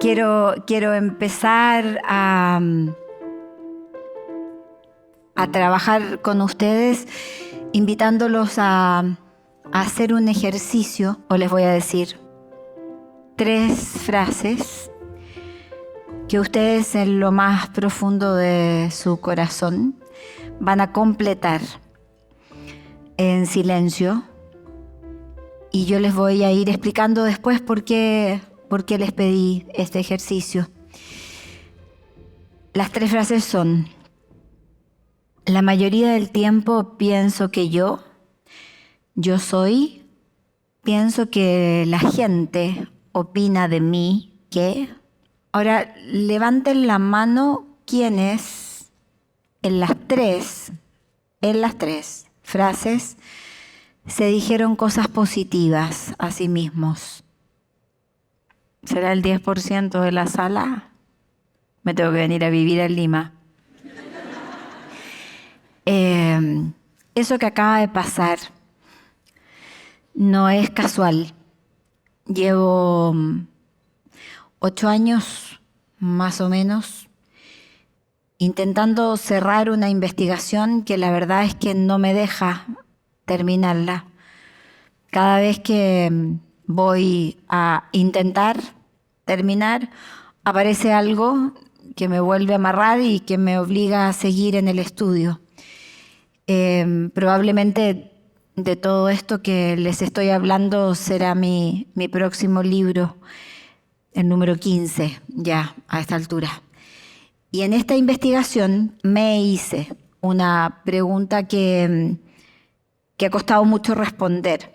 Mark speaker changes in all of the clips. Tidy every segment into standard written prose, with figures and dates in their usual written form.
Speaker 1: Quiero empezar a trabajar con ustedes, invitándolos a hacer un ejercicio, o les voy a decir 3 frases que ustedes en lo más profundo de su corazón van a completar en silencio, y yo les voy a ir explicando después por qué les pedí este ejercicio. Las 3 frases son: la mayoría del tiempo pienso que yo soy, pienso que la gente opina de mí que... Ahora, levanten la mano quienes en las tres frases se dijeron cosas positivas a sí mismos. ¿Será el 10% de la sala? Me tengo que venir a vivir en Lima. Eso que acaba de pasar no es casual. Llevo 8 años, más o menos, intentando cerrar una investigación que la verdad es que no me deja terminarla. Cada vez que voy a intentar terminar, aparece algo que me vuelve a amarrar y que me obliga a seguir en el estudio. Probablemente de todo esto que les estoy hablando será mi próximo libro, el número 15, ya a esta altura. Y en esta investigación me hice una pregunta que ha costado mucho responder.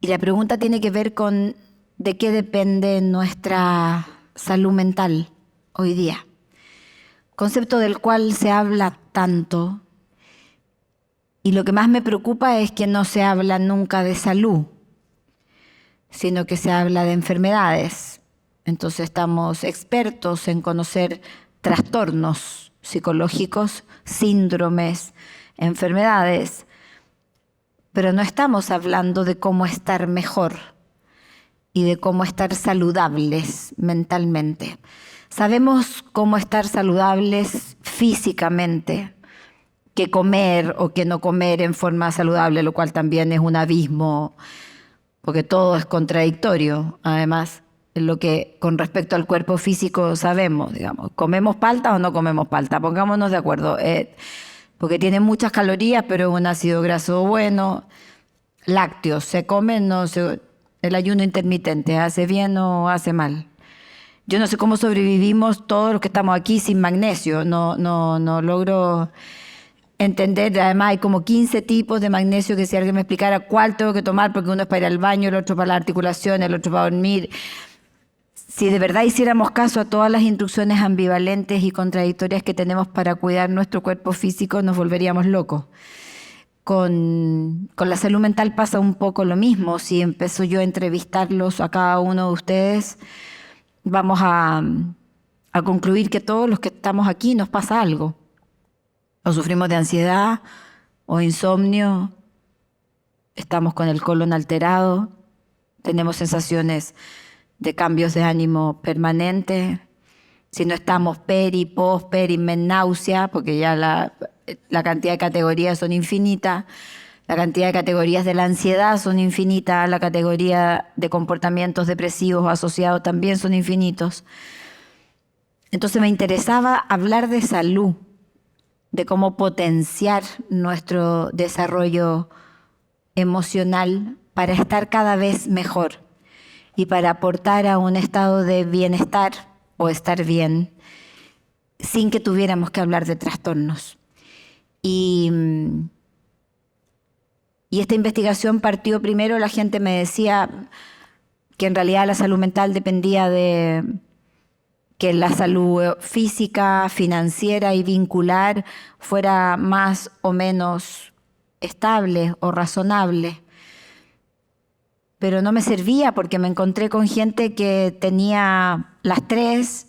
Speaker 1: Y la pregunta tiene que ver con de qué depende nuestra salud mental hoy día. Concepto del cual se habla tanto, y lo que más me preocupa es que no se habla nunca de salud, sino que se habla de enfermedades. Entonces estamos expertos en conocer trastornos psicológicos, síndromes, enfermedades, pero no estamos hablando de cómo estar mejor y de cómo estar saludables mentalmente. Sabemos cómo estar saludables físicamente, qué comer o qué no comer en forma saludable, lo cual también es un abismo, porque todo es contradictorio. Además, lo que con respecto al cuerpo físico sabemos, digamos, ¿comemos palta o no comemos palta? Pongámonos de acuerdo, porque tiene muchas calorías, pero es un ácido graso bueno. Lácteos, ¿se comen? No se, el ayuno intermitente, ¿hace bien o hace mal? Yo no sé cómo sobrevivimos todos los que estamos aquí sin magnesio, no logro entender. Además hay como 15 tipos de magnesio, que si alguien me explicara cuál tengo que tomar, porque uno es para ir al baño, el otro para la articulación, el otro para dormir. Si de verdad hiciéramos caso a todas las instrucciones ambivalentes y contradictorias que tenemos para cuidar nuestro cuerpo físico, nos volveríamos locos. Con la salud mental pasa un poco lo mismo. Si empiezo yo a entrevistarlos a cada uno de ustedes, vamos a concluir que todos los que estamos aquí nos pasa algo. O sufrimos de ansiedad o insomnio, estamos con el colon alterado, tenemos sensaciones de cambios de ánimo permanentes. Si no estamos menopausia, porque ya la cantidad de categorías son infinitas, la cantidad de categorías de la ansiedad son infinitas, la categoría de comportamientos depresivos asociados también son infinitos. Entonces me interesaba hablar de salud, de cómo potenciar nuestro desarrollo emocional para estar cada vez mejor y para aportar a un estado de bienestar o estar bien sin que tuviéramos que hablar de trastornos. Y esta investigación partió primero, la gente me decía que en realidad la salud mental dependía de que la salud física, financiera y vincular fuera más o menos estable o razonable. Pero no me servía, porque me encontré con gente que tenía las 3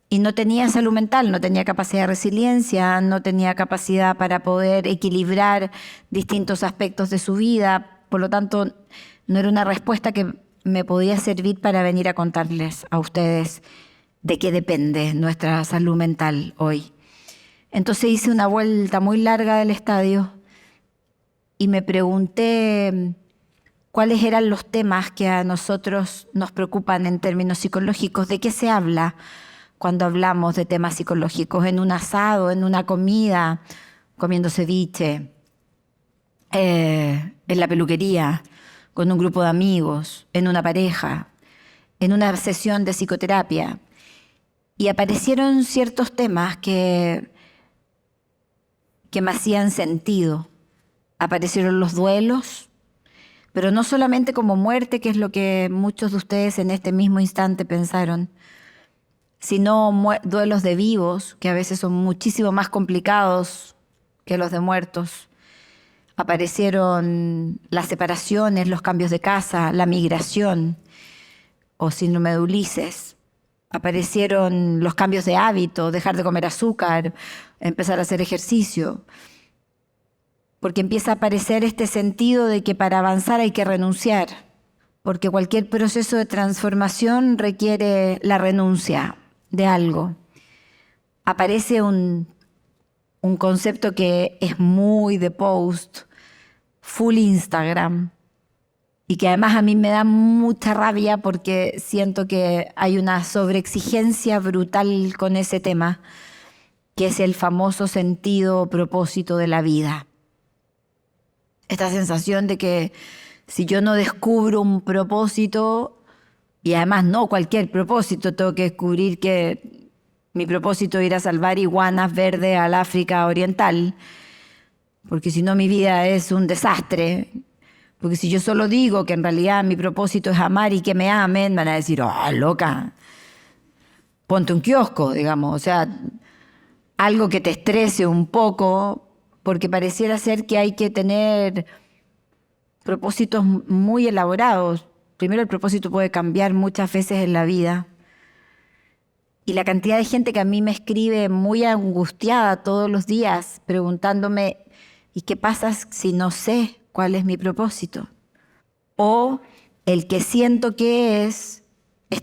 Speaker 1: y no tenía salud mental, no tenía capacidad de resiliencia, no tenía capacidad para poder equilibrar distintos aspectos de su vida. Por lo tanto, no era una respuesta que me podía servir para venir a contarles a ustedes de qué depende nuestra salud mental hoy. Entonces hice una vuelta muy larga del estadio y me pregunté cuáles eran los temas que a nosotros nos preocupan en términos psicológicos, de qué se habla cuando hablamos de temas psicológicos, en un asado, en una comida, comiendo ceviche, en la peluquería, con un grupo de amigos, en una pareja, en una sesión de psicoterapia. Y aparecieron ciertos temas que me hacían sentido. Aparecieron los duelos, pero no solamente como muerte, que es lo que muchos de ustedes en este mismo instante pensaron, sino duelos de vivos, que a veces son muchísimo más complicados que los de muertos. Aparecieron las separaciones, los cambios de casa, la migración o síndrome de Ulises. Aparecieron los cambios de hábito, dejar de comer azúcar, empezar a hacer ejercicio. Porque empieza a aparecer este sentido de que para avanzar hay que renunciar, porque cualquier proceso de transformación requiere la renuncia de algo. Aparece un concepto que es muy de post, full Instagram, y que además a mí me da mucha rabia porque siento que hay una sobreexigencia brutal con ese tema, que es el famoso sentido o propósito de la vida. Esta sensación de que si yo no descubro un propósito, y además no cualquier propósito, tengo que descubrir que mi propósito es ir a salvar iguanas verdes al África Oriental, porque si no mi vida es un desastre. Porque si yo solo digo que en realidad mi propósito es amar y que me amen, van a decir, oh, loca, ponte un kiosco, digamos. O sea, algo que te estrese un poco, porque pareciera ser que hay que tener propósitos muy elaborados. Primero, el propósito puede cambiar muchas veces en la vida. Y la cantidad de gente que a mí me escribe muy angustiada todos los días, preguntándome, ¿y qué pasa si no sé cuál es mi propósito? O el que siento que es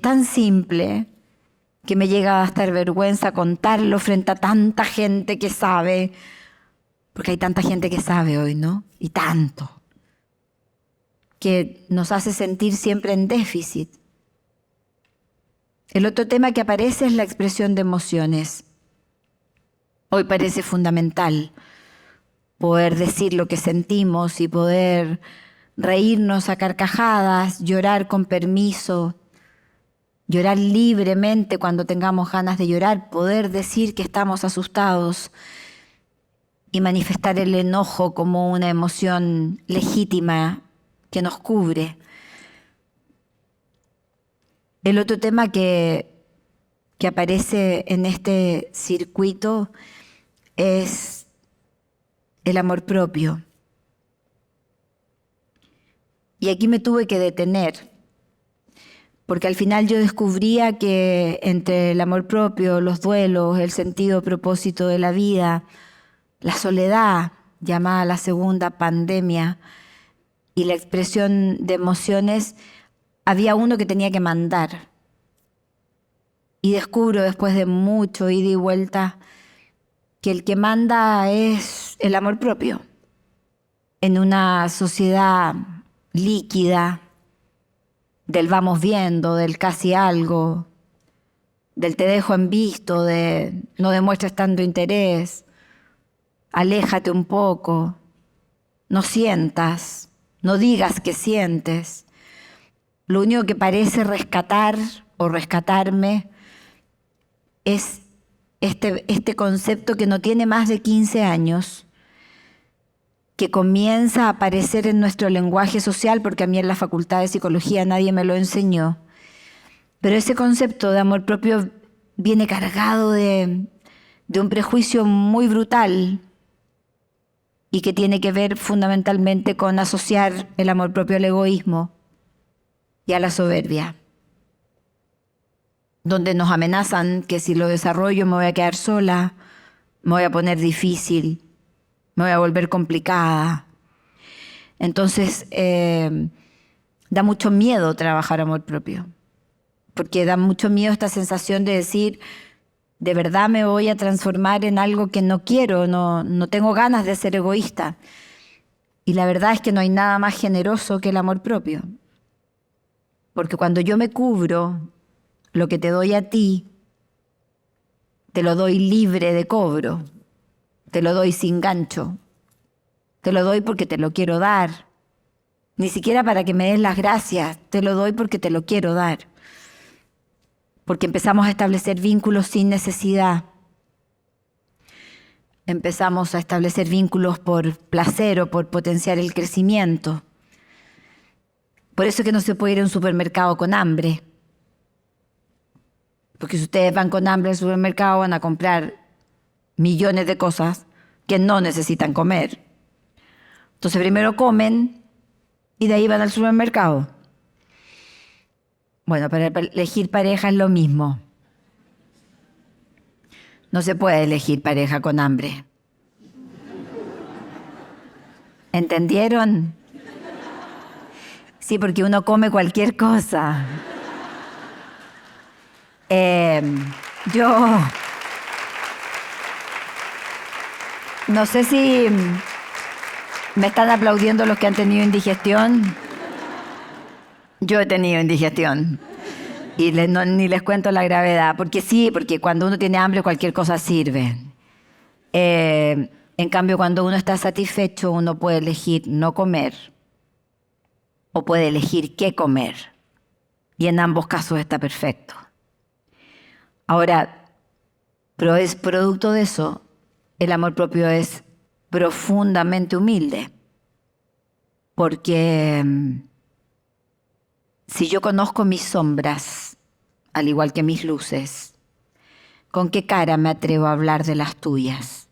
Speaker 1: tan simple que me llega a dar vergüenza contarlo frente a tanta gente que sabe, porque hay tanta gente que sabe hoy, ¿no? Y tanto, que nos hace sentir siempre en déficit. El otro tema que aparece es la expresión de emociones. Hoy parece fundamental poder decir lo que sentimos y poder reírnos a carcajadas, llorar con permiso, llorar libremente cuando tengamos ganas de llorar, poder decir que estamos asustados y manifestar el enojo como una emoción legítima que nos cubre. El otro tema que aparece en este circuito es el amor propio. Y aquí me tuve que detener, porque al final yo descubría que entre el amor propio, los duelos, el sentido propósito de la vida, la soledad, llamada la segunda pandemia, y la expresión de emociones, había uno que tenía que mandar. Y descubro después de mucho ida y vuelta que el que manda es el amor propio. En una sociedad líquida, del vamos viendo, del casi algo, del te dejo en visto, de no demuestres tanto interés, aléjate un poco, no sientas, no digas que sientes. Lo único que parece rescatar o rescatarme es este concepto que no tiene más de 15 años, que comienza a aparecer en nuestro lenguaje social, porque a mí en la Facultad de Psicología nadie me lo enseñó. Pero ese concepto de amor propio viene cargado de un prejuicio muy brutal y que tiene que ver fundamentalmente con asociar el amor propio al egoísmo y a la soberbia, donde nos amenazan que si lo desarrollo me voy a quedar sola, me voy a poner difícil, me voy a volver complicada. Entonces, Da mucho miedo trabajar amor propio, porque da mucho miedo esta sensación de decir, de verdad me voy a transformar en algo que no quiero, no tengo ganas de ser egoísta. Y la verdad es que no hay nada más generoso que el amor propio. Porque cuando yo me cubro, lo que te doy a ti, te lo doy libre de cobro, te lo doy sin gancho, te lo doy porque te lo quiero dar. Ni siquiera para que me des las gracias, te lo doy porque te lo quiero dar. Porque empezamos a establecer vínculos sin necesidad. Empezamos a establecer vínculos por placer o por potenciar el crecimiento. Por eso es que no se puede ir a un supermercado con hambre. Porque si ustedes van con hambre al supermercado van a comprar millones de cosas que no necesitan comer. Entonces primero comen y de ahí van al supermercado. Bueno, para elegir pareja es lo mismo. No se puede elegir pareja con hambre. ¿Entendieron? Sí, porque uno come cualquier cosa. Yo no sé si me están aplaudiendo los que han tenido indigestión. Yo he tenido indigestión y ni les cuento la gravedad, porque sí, porque cuando uno tiene hambre cualquier cosa sirve. En cambio, cuando uno está satisfecho, uno puede elegir no comer o puede elegir qué comer. Y en ambos casos está perfecto. Ahora, pero es producto de eso, el amor propio es profundamente humilde. Porque si yo conozco mis sombras, al igual que mis luces, ¿con qué cara me atrevo a hablar de las tuyas?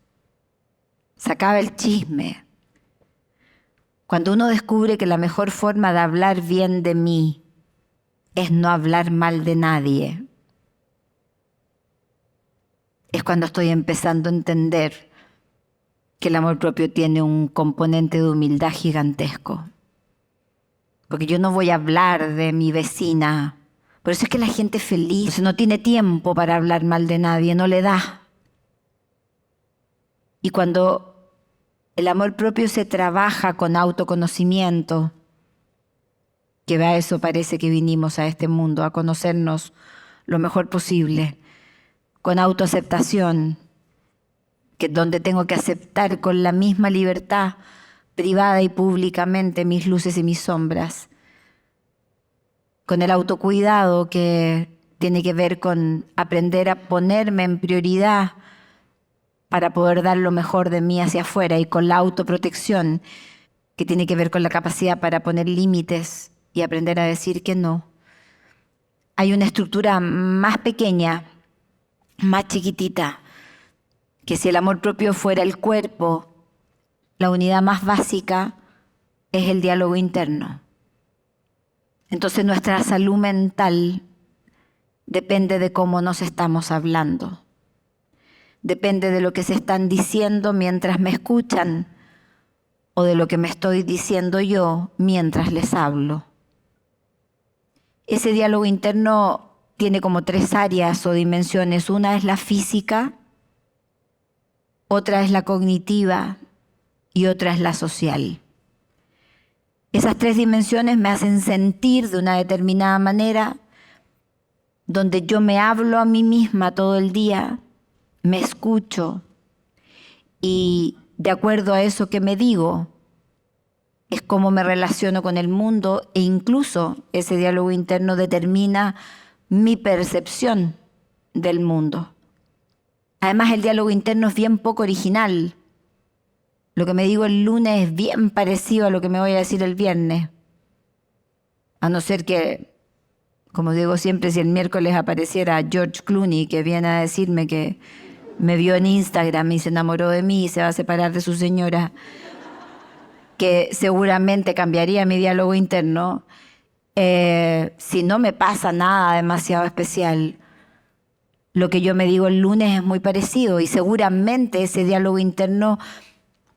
Speaker 1: Se acaba el chisme. Cuando uno descubre que la mejor forma de hablar bien de mí es no hablar mal de nadie, es cuando estoy empezando a entender que el amor propio tiene un componente de humildad gigantesco. Porque yo no voy a hablar de mi vecina. Por eso es que la gente feliz no tiene tiempo para hablar mal de nadie, no le da. Y cuando el amor propio se trabaja con autoconocimiento, que a eso parece que vinimos a este mundo, a conocernos lo mejor posible, con autoaceptación, que es donde tengo que aceptar con la misma libertad privada y públicamente mis luces y mis sombras, con el autocuidado que tiene que ver con aprender a ponerme en prioridad para poder dar lo mejor de mí hacia afuera, y con la autoprotección que tiene que ver con la capacidad para poner límites y aprender a decir que no. Hay una estructura más pequeña, más chiquitita, que si el amor propio fuera el cuerpo, la unidad más básica es el diálogo interno. Entonces nuestra salud mental depende de cómo nos estamos hablando. Depende de lo que se están diciendo mientras me escuchan o de lo que me estoy diciendo yo mientras les hablo. Ese diálogo interno tiene como 3 áreas o dimensiones. Una es la física, otra es la cognitiva y otra es la social. Esas 3 dimensiones me hacen sentir de una determinada manera, donde yo me hablo a mí misma todo el día, me escucho y de acuerdo a eso que me digo, es cómo me relaciono con el mundo, e incluso ese diálogo interno determina mi percepción del mundo. Además, el diálogo interno es bien poco original. Lo que me digo el lunes es bien parecido a lo que me voy a decir el viernes. A no ser que, como digo siempre, si el miércoles apareciera George Clooney, que viene a decirme que me vio en Instagram y se enamoró de mí y se va a separar de su señora, que seguramente cambiaría mi diálogo interno. Si no me pasa nada demasiado especial, lo que yo me digo el lunes es muy parecido, y seguramente ese diálogo interno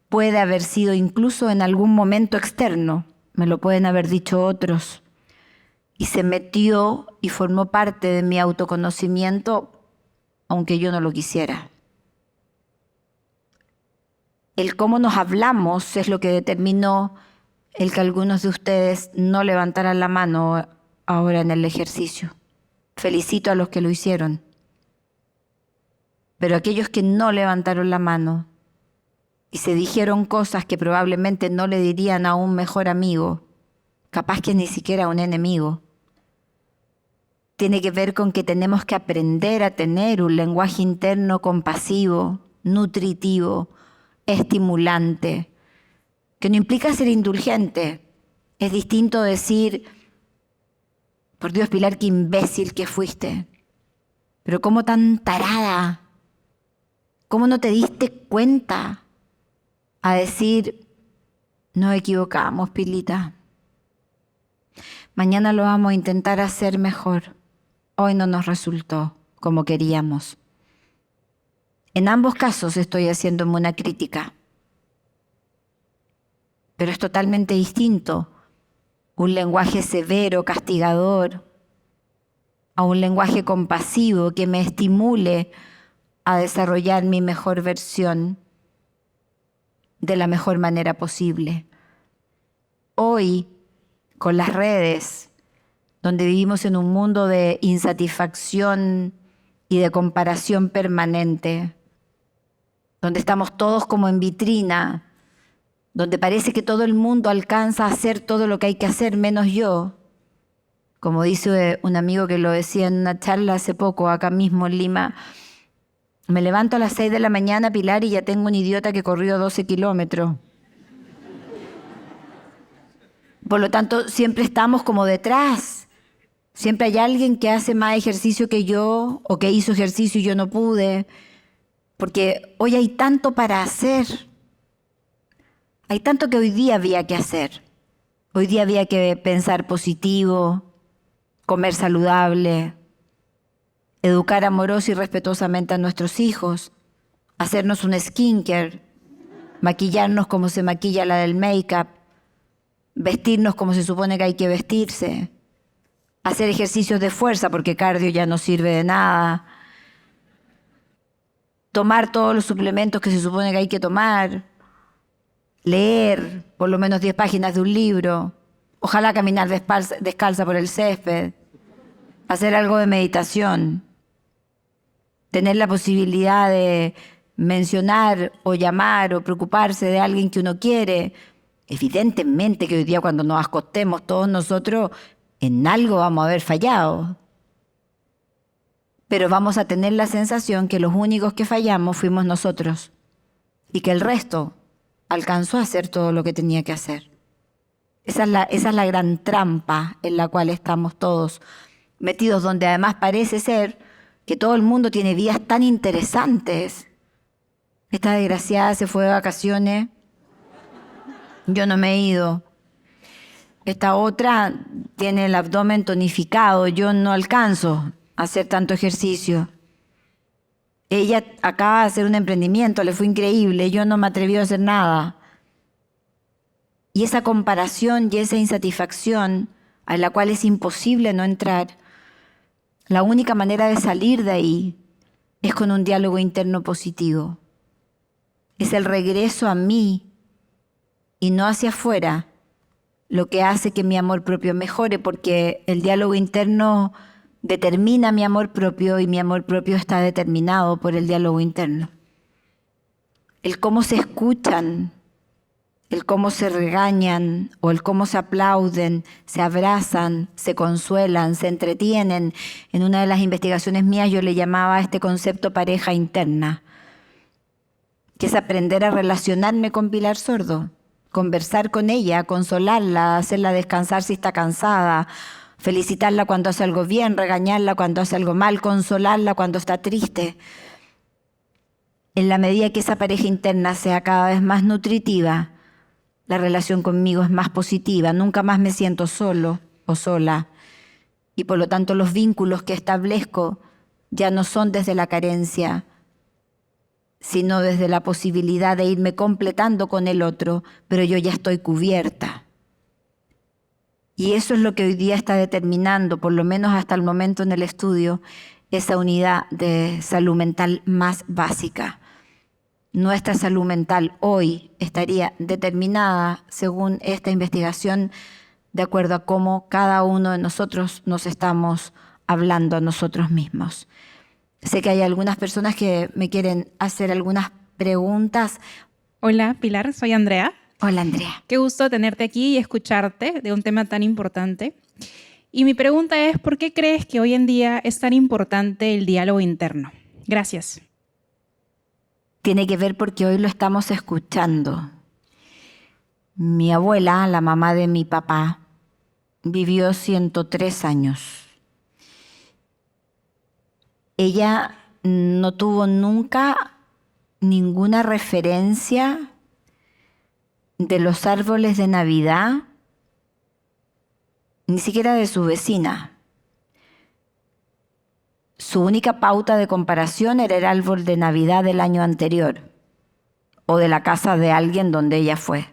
Speaker 1: puede haber sido incluso en algún momento externo, me lo pueden haber dicho otros. y se metió y formó parte de mi autoconocimiento, aunque yo no lo quisiera. El cómo nos hablamos es lo que determinó el que algunos de ustedes no levantaran la mano ahora en el ejercicio. Felicito a los que lo hicieron. Pero aquellos que no levantaron la mano y se dijeron cosas que probablemente no le dirían a un mejor amigo, capaz que ni siquiera a un enemigo, tiene que ver con que tenemos que aprender a tener un lenguaje interno compasivo, nutritivo, estimulante, que no implica ser indulgente. Es distinto decir, por Dios, Pilar, qué imbécil que fuiste, pero cómo tan tarada, cómo no te diste cuenta, a decir, nos equivocamos, Pilita. Mañana lo vamos a intentar hacer mejor. Hoy no nos resultó como queríamos. En ambos casos estoy haciéndome una crítica, pero es totalmente distinto un lenguaje severo, castigador, a un lenguaje compasivo que me estimule a desarrollar mi mejor versión de la mejor manera posible. Hoy, con las redes, donde vivimos en un mundo de insatisfacción y de comparación permanente, donde estamos todos como en vitrina, donde parece que todo el mundo alcanza a hacer todo lo que hay que hacer menos yo, como dice un amigo que lo decía en una charla hace poco, acá mismo en Lima, me levanto a las 6 de la mañana, Pilar, y ya tengo un idiota que corrió 12 kilómetros. Por lo tanto, siempre estamos como detrás. Siempre hay alguien que hace más ejercicio que yo o que hizo ejercicio y yo no pude. Porque hoy hay tanto para hacer. Hay tanto que hoy día había que hacer. Hoy día había que pensar positivo, comer saludable, educar amorosa y respetuosamente a nuestros hijos, hacernos un skincare, maquillarnos como se maquilla la del make-up, vestirnos como se supone que hay que vestirse, hacer ejercicios de fuerza porque cardio ya no sirve de nada, tomar todos los suplementos que se supone que hay que tomar, leer por lo menos 10 páginas de un libro, ojalá caminar descalza por el césped, hacer algo de meditación, tener la posibilidad de mencionar o llamar o preocuparse de alguien que uno quiere. Evidentemente que hoy día cuando nos acostemos todos nosotros en algo vamos a haber fallado, pero vamos a tener la sensación que los únicos que fallamos fuimos nosotros y que el resto alcanzó a hacer todo lo que tenía que hacer. Esa es la gran trampa en la cual estamos todos metidos, donde además parece ser que todo el mundo tiene vidas tan interesantes. Esta desgraciada se fue de vacaciones, yo no me he ido. Esta otra tiene el abdomen tonificado, yo no alcanzo a hacer tanto ejercicio. Ella acaba de hacer un emprendimiento, le fue increíble, yo no me atreví a hacer nada. Y esa comparación y esa insatisfacción a la cual es imposible no entrar, la única manera de salir de ahí es con un diálogo interno positivo. Es el regreso a mí y no hacia afuera lo que hace que mi amor propio mejore, porque el diálogo interno determina mi amor propio y mi amor propio está determinado por el diálogo interno. El cómo se escuchan, el cómo se regañan o el cómo se aplauden, se abrazan, se consuelan, se entretienen. En una de las investigaciones mías yo le llamaba a este concepto pareja interna, que es aprender a relacionarme con Pilar Sordo, conversar con ella, consolarla, hacerla descansar si está cansada, felicitarla cuando hace algo bien, regañarla cuando hace algo mal, consolarla cuando está triste. En la medida que esa pareja interna sea cada vez más nutritiva, la relación conmigo es más positiva, nunca más me siento solo o sola. Y por lo tanto los vínculos que establezco ya no son desde la carencia, sino desde la posibilidad de irme completando con el otro, pero yo ya estoy cubierta. Y eso es lo que hoy día está determinando, por lo menos hasta el momento en el estudio, esa unidad de salud mental más básica. Nuestra salud mental hoy estaría determinada, según esta investigación, de acuerdo a cómo cada uno de nosotros nos estamos hablando a nosotros mismos. Sé que hay algunas personas que me quieren hacer algunas preguntas.
Speaker 2: Hola, Pilar, soy Andrea.
Speaker 1: Hola, Andrea.
Speaker 2: Qué gusto tenerte aquí y escucharte de un tema tan importante. Y mi pregunta es, ¿por qué crees que hoy en día es tan importante el diálogo interno? Gracias.
Speaker 1: Tiene que ver porque hoy lo estamos escuchando. Mi abuela, la mamá de mi papá, vivió 103 años. Ella no tuvo nunca ninguna referencia de los árboles de Navidad, ni siquiera de su vecina. Su única pauta de comparación era el árbol de Navidad del año anterior o de la casa de alguien donde ella fue.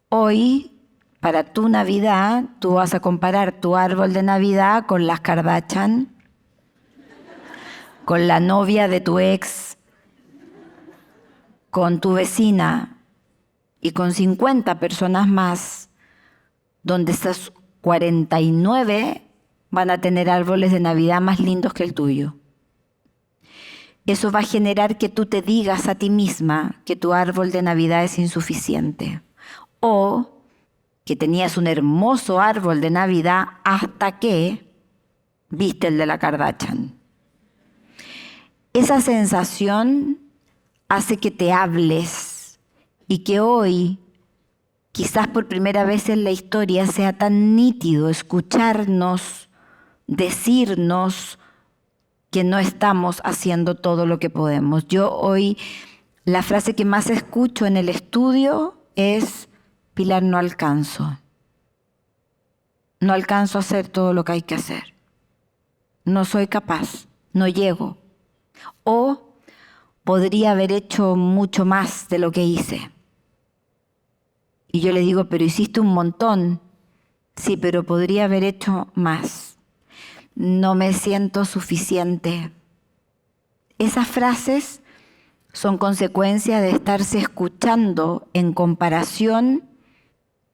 Speaker 1: Hoy, para tu Navidad, tú vas a comparar tu árbol de Navidad con las Kardashian, con la novia de tu ex, con tu vecina y con 50 personas más, donde esas 49 van a tener árboles de Navidad más lindos que el tuyo. Eso va a generar que tú te digas a ti misma que tu árbol de Navidad es insuficiente o que tenías un hermoso árbol de Navidad hasta que viste el de la Kardashian. Esa sensación hace que te hables y que hoy, quizás por primera vez en la historia, sea tan nítido escucharnos, decirnos que no estamos haciendo todo lo que podemos. Yo hoy, la frase que más escucho en el estudio es: Pilar, no alcanzo. No alcanzo a hacer todo lo que hay que hacer. No soy capaz, no llego. O podría haber hecho mucho más de lo que hice. Y yo le digo, pero hiciste un montón. Sí, pero podría haber hecho más. No me siento suficiente. Esas frases son consecuencia de estarse escuchando en comparación,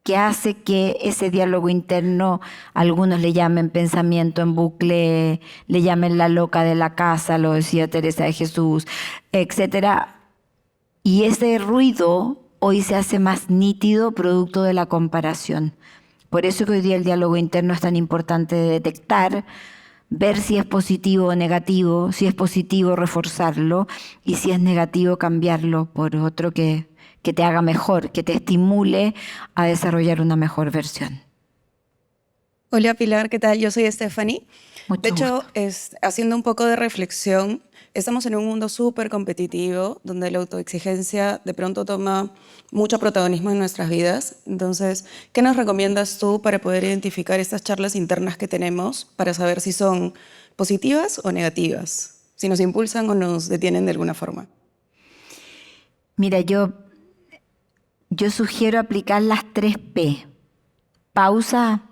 Speaker 1: que hace que ese diálogo interno, algunos le llamen pensamiento en bucle, le llamen la loca de la casa, lo decía Teresa de Jesús, etcétera. Y ese ruido hoy se hace más nítido producto de la comparación. Por eso que hoy día el diálogo interno es tan importante de detectar, ver si es positivo o negativo, si es positivo reforzarlo y si es negativo cambiarlo por otro que te haga mejor, que te estimule a desarrollar una mejor versión.
Speaker 3: Hola Pilar, ¿qué tal? Yo soy Stephanie.
Speaker 1: Mucho
Speaker 3: De hecho,
Speaker 1: gusto.
Speaker 3: haciendo un poco de reflexión, estamos en un mundo súper competitivo donde la autoexigencia de pronto toma mucho protagonismo en nuestras vidas. Entonces, ¿qué nos recomiendas tú para poder identificar estas charlas internas que tenemos para saber si son positivas o negativas? Si nos impulsan o nos detienen de alguna forma.
Speaker 1: Mira, yo sugiero aplicar las 3P. Pausa,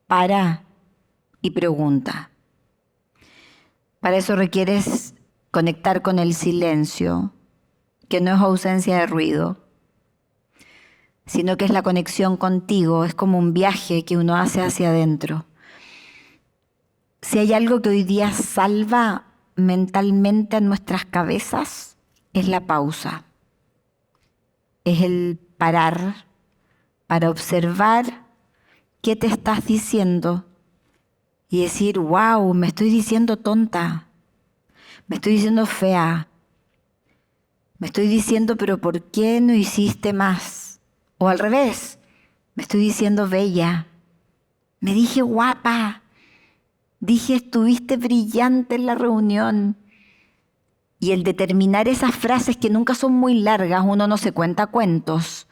Speaker 1: para y pregunta. Para eso requieres conectar con el silencio, que no es ausencia de ruido, sino que es la conexión contigo, es como un viaje que uno hace hacia adentro. Si hay algo que hoy día salva mentalmente a nuestras cabezas, es la pausa. Es el parar para observar qué te estás diciendo y decir, wow, me estoy diciendo tonta, me estoy diciendo fea, me estoy diciendo, pero ¿por qué no hiciste más? O al revés, me estoy diciendo bella, me dije guapa, dije estuviste brillante en la reunión. Y el determinar esas frases que nunca son muy largas, uno no se cuenta cuentos.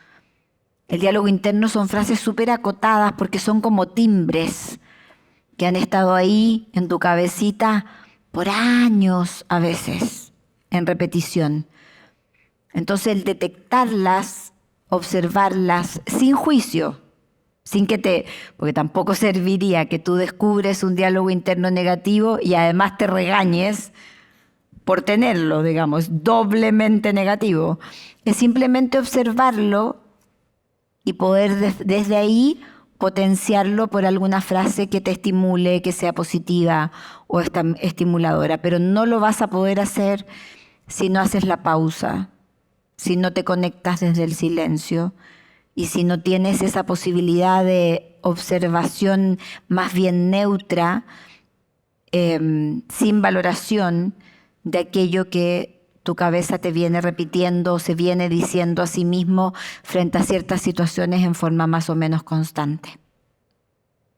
Speaker 1: El diálogo interno son frases súper acotadas porque son como timbres que han estado ahí en tu cabecita por años a veces, en repetición. Entonces el detectarlas, observarlas sin juicio, porque tampoco serviría que tú descubres un diálogo interno negativo y además te regañes por tenerlo, digamos, doblemente negativo. Es simplemente observarlo y poder desde ahí potenciarlo por alguna frase que te estimule, que sea positiva o estimuladora. Pero no lo vas a poder hacer si no haces la pausa, si no te conectas desde el silencio y si no tienes esa posibilidad de observación más bien neutra, sin valoración de aquello que tu cabeza te viene repitiendo o se viene diciendo a sí mismo frente a ciertas situaciones en forma más o menos constante.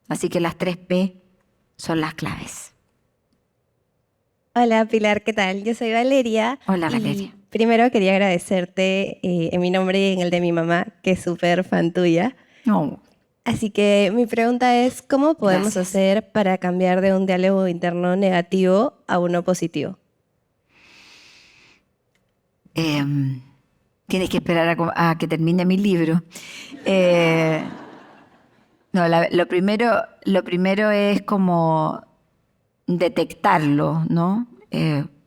Speaker 1: Así que las 3P son las claves.
Speaker 4: Hola Pilar, ¿qué tal? Yo soy Valeria.
Speaker 1: Hola,
Speaker 4: y
Speaker 1: Valeria.
Speaker 4: Primero quería agradecerte en mi nombre y en el de mi mamá, que es súper fan tuya.
Speaker 1: No.
Speaker 4: Así que mi pregunta es, ¿cómo podemos
Speaker 1: Gracias.
Speaker 4: hacer para cambiar de un diálogo interno negativo a uno positivo?
Speaker 1: Tienes que esperar a que termine mi libro. No, lo primero es como detectarlo, ¿no?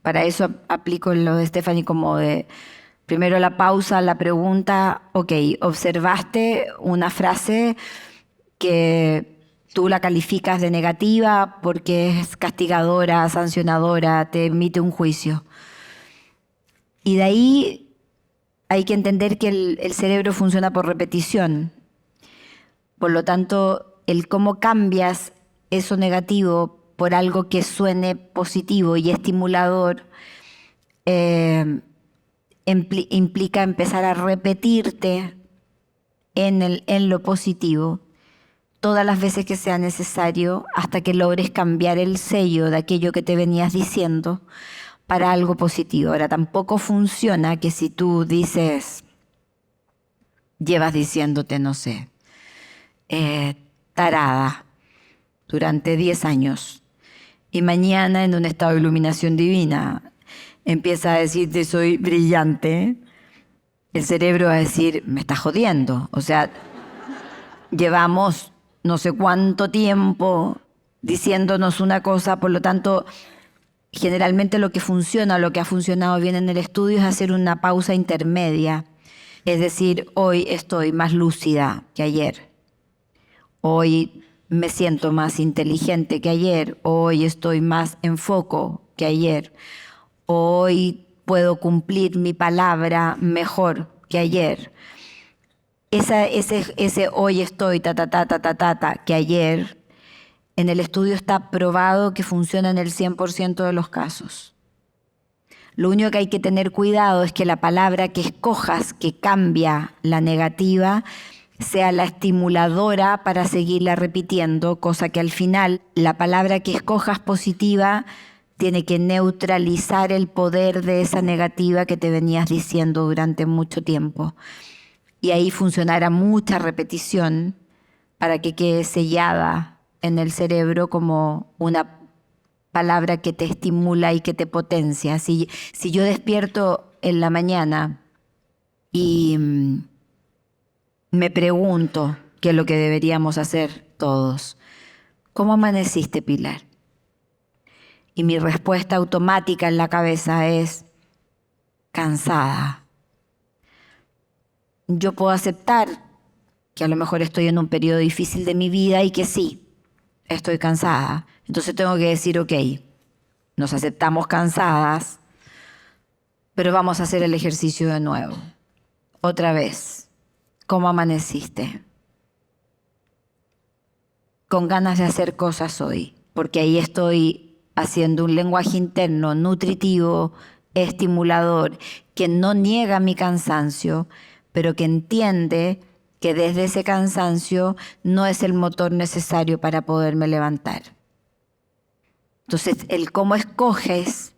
Speaker 1: Para eso aplico lo de Stephanie como de primero la pausa, la pregunta, ok, observaste una frase que tú la calificas de negativa porque es castigadora, sancionadora, te emite un juicio. Y de ahí hay que entender que el cerebro funciona por repetición. Por lo tanto, el cómo cambias eso negativo por algo que suene positivo y estimulador implica empezar a repetirte en lo positivo todas las veces que sea necesario hasta que logres cambiar el sello de aquello que te venías diciendo para algo positivo. Ahora, tampoco funciona que si tú llevas diciéndote, no sé, tarada durante 10 años y mañana en un estado de iluminación divina empieza a decirte soy brillante, el cerebro va a decir, me estás jodiendo. O sea, llevamos no sé cuánto tiempo diciéndonos una cosa, por lo tanto, generalmente lo que funciona, lo que ha funcionado bien en el estudio es hacer una pausa intermedia. Es decir, hoy estoy más lúcida que ayer. Hoy me siento más inteligente que ayer. Hoy estoy más en foco que ayer. Hoy puedo cumplir mi palabra mejor que ayer. Ese hoy estoy que ayer, en el estudio está probado que funciona en el 100% de los casos. Lo único que hay que tener cuidado es que la palabra que escojas, que cambia la negativa, sea la estimuladora para seguirla repitiendo, cosa que al final la palabra que escojas positiva tiene que neutralizar el poder de esa negativa que te venías diciendo durante mucho tiempo. Y ahí funcionará mucha repetición para que quede sellada en el cerebro como una palabra que te estimula y que te potencia. Si yo despierto en la mañana y me pregunto, qué es lo que deberíamos hacer todos, ¿cómo amaneciste, Pilar? Y mi respuesta automática en la cabeza es cansada. Yo puedo aceptar que a lo mejor estoy en un periodo difícil de mi vida y que sí, estoy cansada. Entonces tengo que decir, ok, nos aceptamos cansadas, pero vamos a hacer el ejercicio de nuevo. Otra vez, ¿cómo amaneciste? Con ganas de hacer cosas hoy, porque ahí estoy haciendo un lenguaje interno nutritivo, estimulador, que no niega mi cansancio, pero que entiende que desde ese cansancio no es el motor necesario para poderme levantar. Entonces, el cómo escoges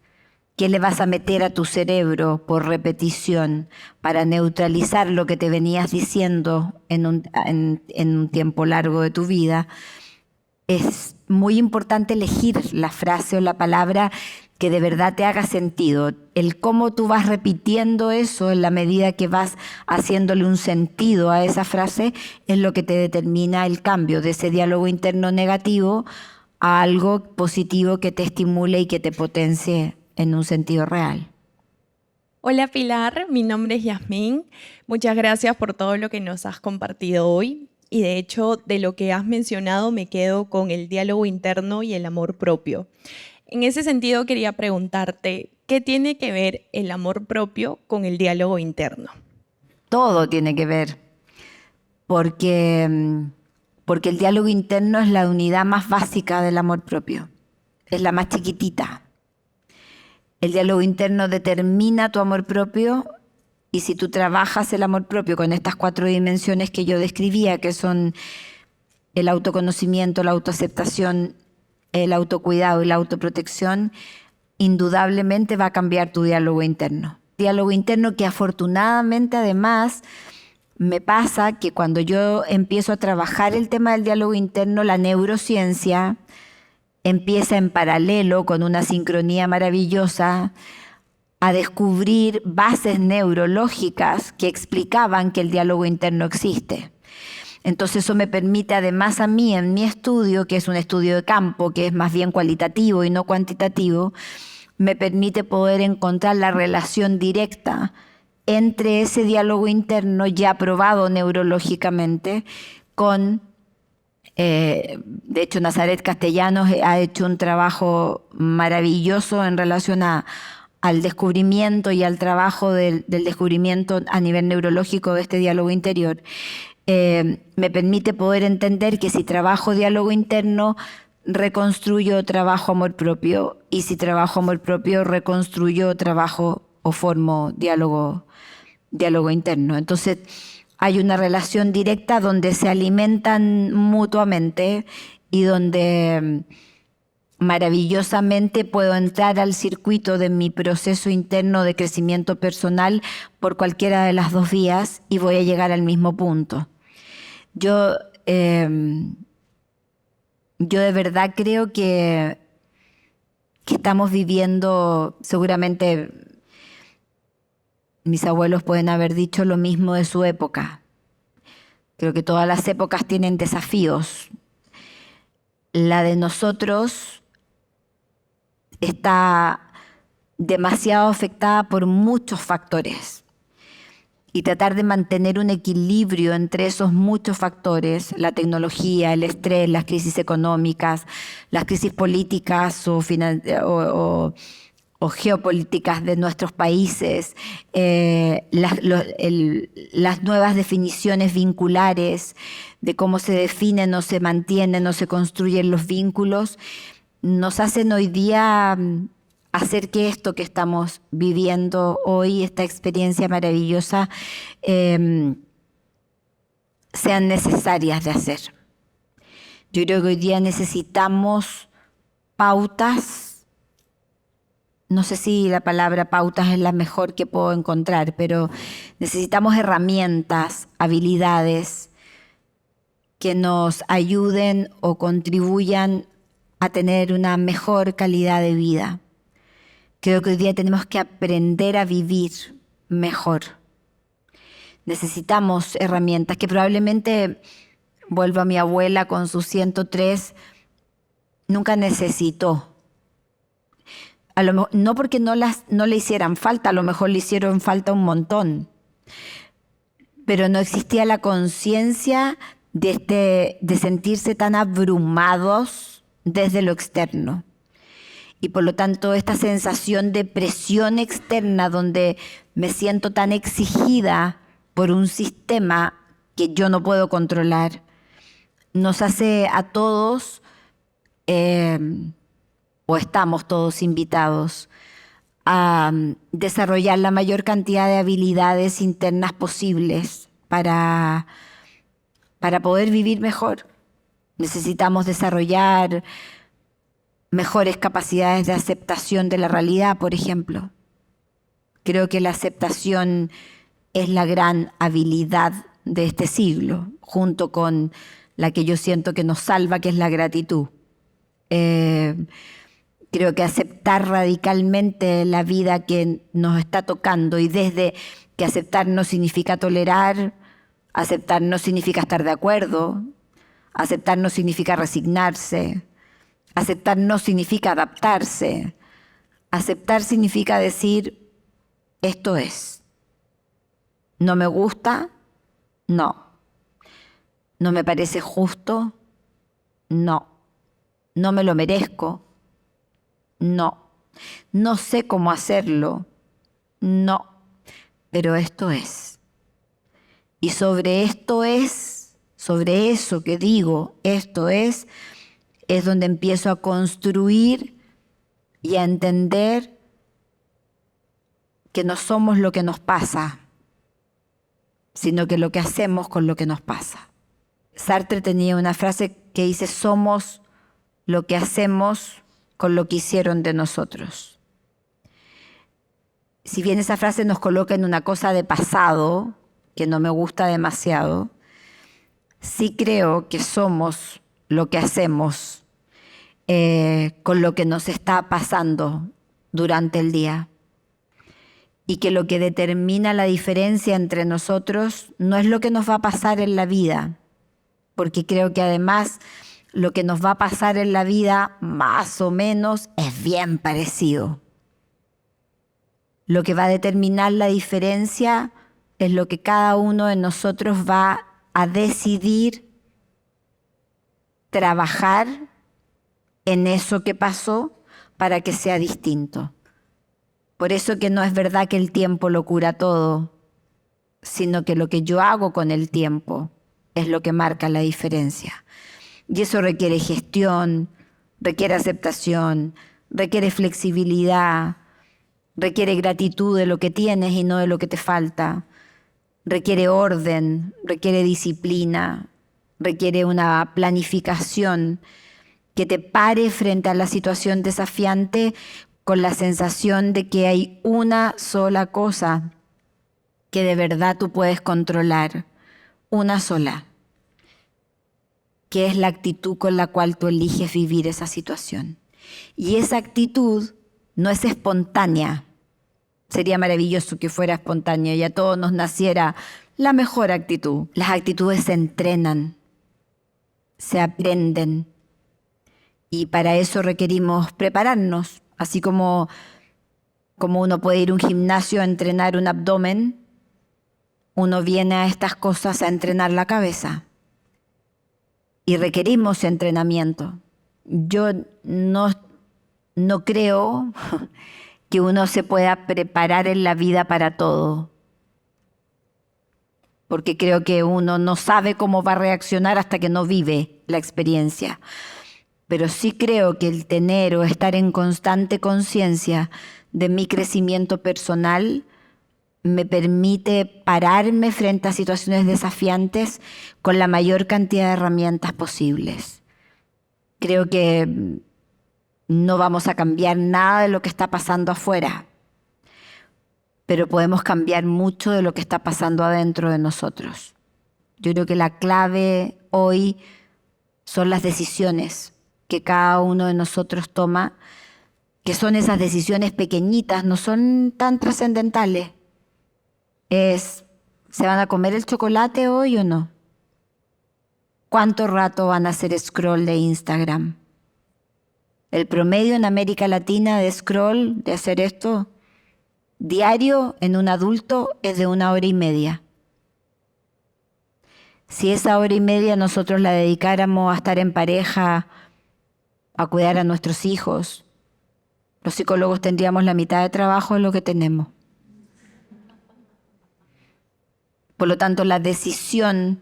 Speaker 1: qué le vas a meter a tu cerebro por repetición para neutralizar lo que te venías diciendo en un tiempo largo de tu vida, es muy importante elegir la frase o la palabra que de verdad te haga sentido. El cómo tú vas repitiendo eso en la medida que vas haciéndole un sentido a esa frase es lo que te determina el cambio de ese diálogo interno negativo a algo positivo que te estimule y que te potencie en un sentido real.
Speaker 5: Hola Pilar, mi nombre es Yasmín. Muchas gracias por todo lo que nos has compartido hoy. Y de hecho, de lo que has mencionado, me quedo con el diálogo interno y el amor propio. En ese sentido, quería preguntarte, ¿qué tiene que ver el amor propio con el diálogo interno?
Speaker 1: Todo tiene que ver, porque el diálogo interno es la unidad más básica del amor propio, es la más chiquitita. El diálogo interno determina tu amor propio y si tú trabajas el amor propio con estas 4 dimensiones que yo describía, que son el autoconocimiento, la autoaceptación, el autocuidado y la autoprotección, indudablemente va a cambiar tu diálogo interno. Diálogo interno que afortunadamente además me pasa que cuando yo empiezo a trabajar el tema del diálogo interno, la neurociencia empieza en paralelo con una sincronía maravillosa a descubrir bases neurológicas que explicaban que el diálogo interno existe. Entonces eso me permite además a mí en mi estudio, que es un estudio de campo, que es más bien cualitativo y no cuantitativo, me permite poder encontrar la relación directa entre ese diálogo interno ya probado neurológicamente con, de hecho Nazaret Castellanos ha hecho un trabajo maravilloso en relación al descubrimiento y al trabajo del descubrimiento a nivel neurológico de este diálogo interior. Me permite poder entender que si trabajo diálogo interno, reconstruyo, trabajo amor propio, y si trabajo amor propio, reconstruyo, trabajo o formo diálogo interno. Entonces hay una relación directa donde se alimentan mutuamente y donde maravillosamente puedo entrar al circuito de mi proceso interno de crecimiento personal por cualquiera de las 2 vías y voy a llegar al mismo punto. Yo de verdad creo que estamos viviendo, seguramente mis abuelos pueden haber dicho lo mismo de su época. Creo que todas las épocas tienen desafíos. La de nosotros está demasiado afectada por muchos factores. Y tratar de mantener un equilibrio entre esos muchos factores, la tecnología, el estrés, las crisis económicas, las crisis políticas o geopolíticas de nuestros países, las nuevas definiciones vinculares de cómo se definen o se mantienen o se construyen los vínculos, nos hacen hoy día hacer que esto que estamos viviendo hoy, esta experiencia maravillosa, sean necesarias de hacer. Yo creo que hoy día necesitamos pautas. No sé si la palabra pautas es la mejor que puedo encontrar, pero necesitamos herramientas, habilidades que nos ayuden o contribuyan a tener una mejor calidad de vida. Creo que hoy día tenemos que aprender a vivir mejor. Necesitamos herramientas que probablemente, vuelvo a mi abuela con sus 103, nunca necesitó. No porque no le hicieran falta, a lo mejor le hicieron falta un montón, pero no existía la conciencia de sentirse tan abrumados desde lo externo. Y por lo tanto esta sensación de presión externa donde me siento tan exigida por un sistema que yo no puedo controlar, nos hace a todos, o estamos todos invitados a desarrollar la mayor cantidad de habilidades internas posibles para poder vivir mejor. Necesitamos desarrollar mejores capacidades de aceptación de la realidad, por ejemplo. Creo que la aceptación es la gran habilidad de este siglo, junto con la que yo siento que nos salva, que es la gratitud. Creo que aceptar radicalmente la vida que nos está tocando, y desde que aceptar no significa tolerar, aceptar no significa estar de acuerdo, aceptar no significa resignarse, aceptar no significa adaptarse, aceptar significa decir, esto es. ¿No me gusta? No. ¿No me parece justo? No. ¿No me lo merezco? No. ¿No sé cómo hacerlo? No. Pero esto es. Y sobre esto es, sobre eso que digo, esto es donde empiezo a construir y a entender que no somos lo que nos pasa, sino que lo que hacemos con lo que nos pasa. Sartre tenía una frase que dice, somos lo que hacemos con lo que hicieron de nosotros. Si bien esa frase nos coloca en una cosa de pasado, que no me gusta demasiado, sí creo que somos lo que hacemos con lo que nos está pasando durante el día. Y que lo que determina la diferencia entre nosotros no es lo que nos va a pasar en la vida, porque creo que además lo que nos va a pasar en la vida, más o menos, es bien parecido. Lo que va a determinar la diferencia es lo que cada uno de nosotros va a decidir trabajar en eso que pasó para que sea distinto. Por eso que no es verdad que el tiempo lo cura todo, sino que lo que yo hago con el tiempo es lo que marca la diferencia. Y eso requiere gestión, requiere aceptación, requiere flexibilidad, requiere gratitud de lo que tienes y no de lo que te falta, requiere orden, requiere disciplina, requiere una planificación que te pare frente a la situación desafiante con la sensación de que hay una sola cosa que de verdad tú puedes controlar, una sola, que es la actitud con la cual tú eliges vivir esa situación. Y esa actitud no es espontánea. Sería maravilloso que fuera espontánea y a todos nos naciera la mejor actitud. Las actitudes se entrenan, se aprenden, y para eso requerimos prepararnos. Así como uno puede ir a un gimnasio a entrenar un abdomen, uno viene a estas cosas a entrenar la cabeza. Y requerimos entrenamiento. Yo no creo que uno se pueda preparar en la vida para todo, porque creo que uno no sabe cómo va a reaccionar hasta que no vive la experiencia. Pero sí creo que el tener o estar en constante conciencia de mi crecimiento personal me permite pararme frente a situaciones desafiantes con la mayor cantidad de herramientas posibles. Creo que no vamos a cambiar nada de lo que está pasando afuera, pero podemos cambiar mucho de lo que está pasando adentro de nosotros. Yo creo que la clave hoy son las decisiones que cada uno de nosotros toma, que son esas decisiones pequeñitas, no son tan trascendentales. ¿Se van a comer el chocolate hoy o no? ¿Cuánto rato van a hacer scroll de Instagram? El promedio en América Latina de scroll, de hacer esto, diario en un adulto es de 1 hora y media. Si esa hora y media nosotros la dedicáramos a estar en pareja, a cuidar a nuestros hijos, los psicólogos tendríamos la mitad de trabajo de lo que tenemos. Por lo tanto, la decisión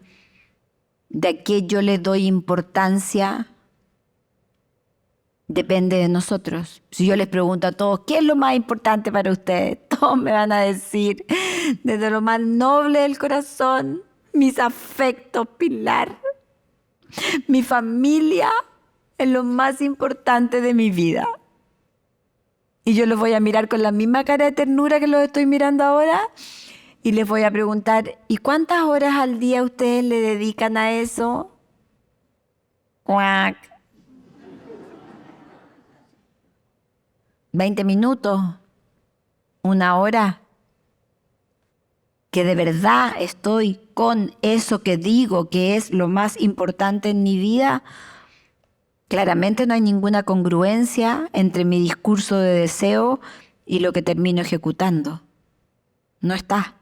Speaker 1: de a qué yo le doy importancia depende de nosotros. Si yo les pregunto a todos, ¿qué es lo más importante para ustedes? Todos me van a decir, desde lo más noble del corazón, mis afectos, Pilar. Mi familia es lo más importante de mi vida. Y yo los voy a mirar con la misma cara de ternura que los estoy mirando ahora y les voy a preguntar, ¿y cuántas horas al día ustedes le dedican a eso? ¡Cuac! 20 minutos, 1 hora, que de verdad estoy con eso que digo que es lo más importante en mi vida, claramente no hay ninguna congruencia entre mi discurso de deseo y lo que termino ejecutando. No está.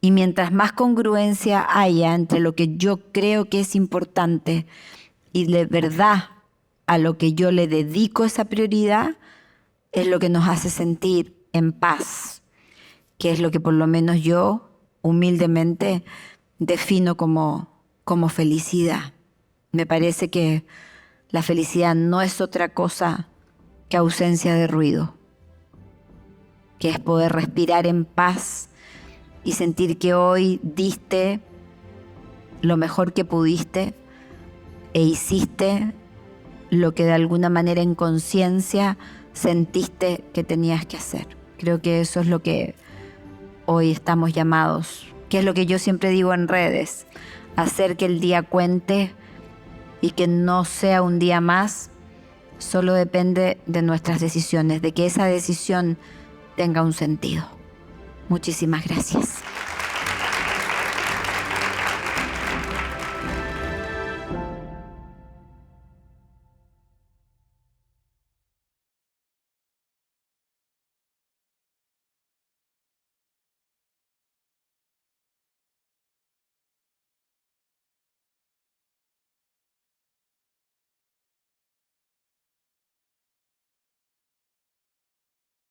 Speaker 1: Y mientras más congruencia haya entre lo que yo creo que es importante y de verdad a lo que yo le dedico esa prioridad, es lo que nos hace sentir en paz, que es lo que por lo menos yo humildemente defino como felicidad. Me parece que la felicidad no es otra cosa que ausencia de ruido, que es poder respirar en paz y sentir que hoy diste lo mejor que pudiste e hiciste lo que de alguna manera en conciencia sentiste que tenías que hacer. Creo que eso es lo que hoy estamos llamados, que es lo que yo siempre digo en redes, hacer que el día cuente y que no sea un día más, solo depende de nuestras decisiones, de que esa decisión tenga un sentido. Muchísimas gracias.